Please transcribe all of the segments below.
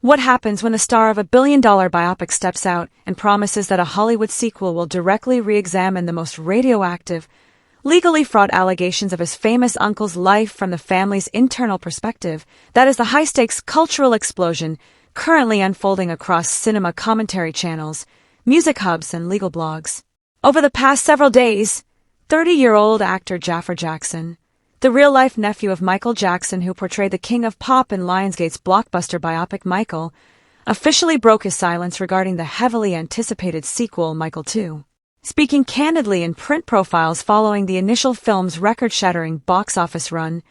What happens when the star of a billion-dollar biopic steps out and promises that a Hollywood sequel will directly re-examine the most radioactive, legally fraught allegations of his famous uncle's life from the family's internal perspective? That is the high-stakes cultural explosion currently unfolding across cinema commentary channels, music hubs, and legal blogs. Over the past several days, 30-year-old actor Jaafar Jackson, the real-life nephew of Michael Jackson who portrayed the king of pop in Lionsgate's blockbuster biopic Michael, officially broke his silence regarding the heavily anticipated sequel Michael 2. Speaking candidly in print profiles following the initial film's record-shattering box office run,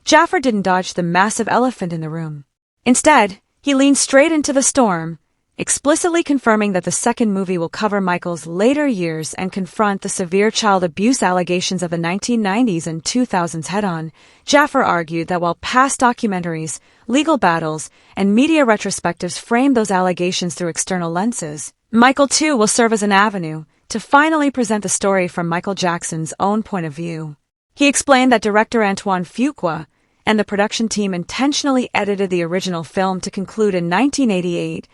Jaafar didn't dodge the massive elephant in the room. Instead, he leaned straight into the storm, explicitly confirming that the second movie will cover Michael's later years and confront the severe child abuse allegations of the 1990s and 2000s head-on. Jaafar argued that while past documentaries, legal battles, and media retrospectives frame those allegations through external lenses, Michael 2 will serve as an avenue to finally present the story from Michael Jackson's own point of view. He explained that director Antoine Fuqua and the production team intentionally edited the original film to conclude in 1988,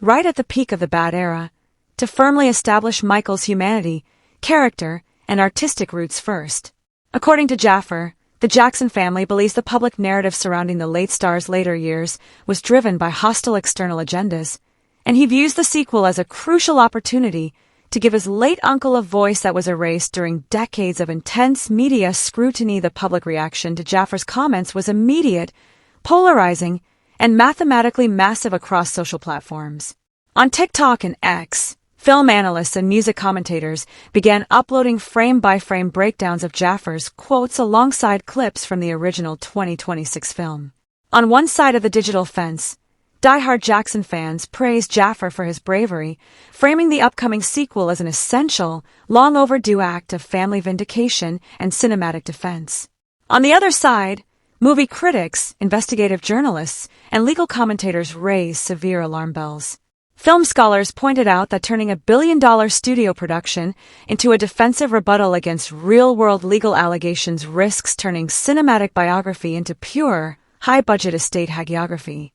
right at the peak of the bad era, to firmly establish Michael's humanity, character, and artistic roots first. According to Jaafar, the Jackson family believes the public narrative surrounding the late star's later years was driven by hostile external agendas, and he views the sequel as a crucial opportunity to give his late uncle a voice that was erased during decades of intense media scrutiny. The public reaction to Jaafar's comments was immediate, polarizing, and mathematically massive across social platforms. On TikTok and X, film analysts and music commentators began uploading frame-by-frame breakdowns of Jaafar's quotes alongside clips from the original 2026 film. On one side of the digital fence, die-hard Jackson fans praised Jaafar for his bravery, framing the upcoming sequel as an essential, long-overdue act of family vindication and cinematic defense. On the other side, movie critics, investigative journalists, and legal commentators raised severe alarm bells. Film scholars pointed out that turning a billion-dollar studio production into a defensive rebuttal against real-world legal allegations risks turning cinematic biography into pure, high-budget estate hagiography.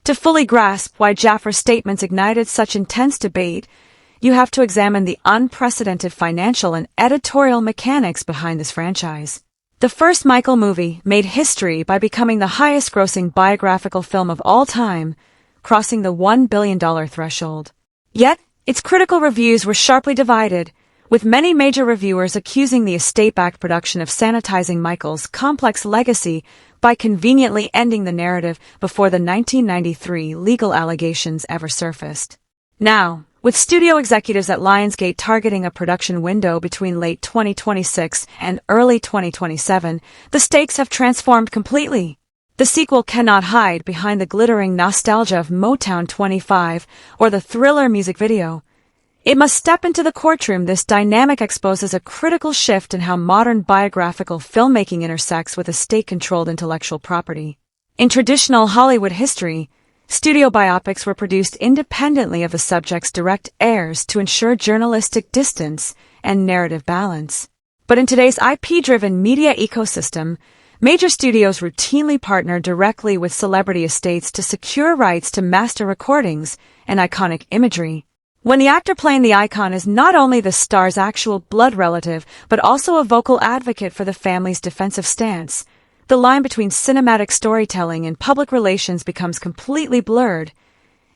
To fully grasp why Jaafar's statements ignited such intense debate, you have to examine the unprecedented financial and editorial mechanics behind this franchise. The first Michael movie made history by becoming the highest-grossing biographical film of all time, crossing the $1 billion threshold. Yet, its critical reviews were sharply divided, with many major reviewers accusing the estate-backed production of sanitizing Michael's complex legacy by conveniently ending the narrative before the 1993 legal allegations ever surfaced. Now, with studio executives at Lionsgate targeting a production window between late 2026 and early 2027, the stakes have transformed completely. The sequel cannot hide behind the glittering nostalgia of Motown 25 or the Thriller music video. It must step into the courtroom. This dynamic exposes a critical shift in how modern biographical filmmaking intersects with estate-controlled intellectual property. In traditional Hollywood history, studio biopics were produced independently of the subject's direct heirs to ensure journalistic distance and narrative balance. But in today's IP-driven media ecosystem, major studios routinely partner directly with celebrity estates to secure rights to master recordings and iconic imagery. When the actor playing the icon is not only the star's actual blood relative, but also a vocal advocate for the family's defensive stance, the line between cinematic storytelling and public relations becomes completely blurred.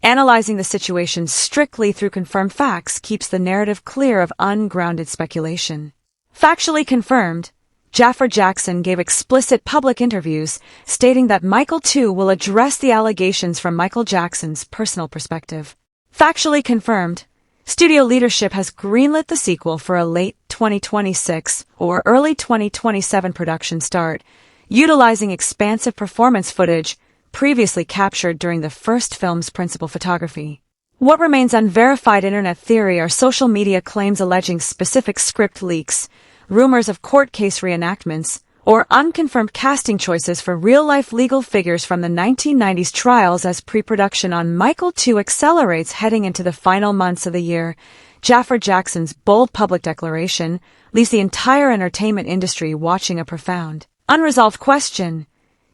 Analyzing the situation strictly through confirmed facts keeps the narrative clear of ungrounded speculation. Factually confirmed, Jaafar Jackson gave explicit public interviews stating that Michael 2 will address the allegations from Michael Jackson's personal perspective. Factually confirmed, studio leadership has greenlit the sequel for a late 2026 or early 2027 production start, utilizing expansive performance footage previously captured during the first film's principal photography. What remains unverified internet theory are social media claims alleging specific script leaks, rumors of court case reenactments, or unconfirmed casting choices for real-life legal figures from the 1990s trials as pre-production on Michael 2 accelerates heading into the final months of the year. Jaafar Jackson's bold public declaration leaves the entire entertainment industry watching a profound, unresolved question.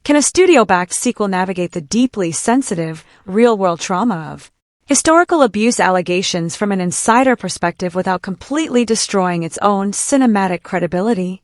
Can a studio-backed sequel navigate the deeply sensitive, real-world trauma of historical abuse allegations from an insider perspective without completely destroying its own cinematic credibility?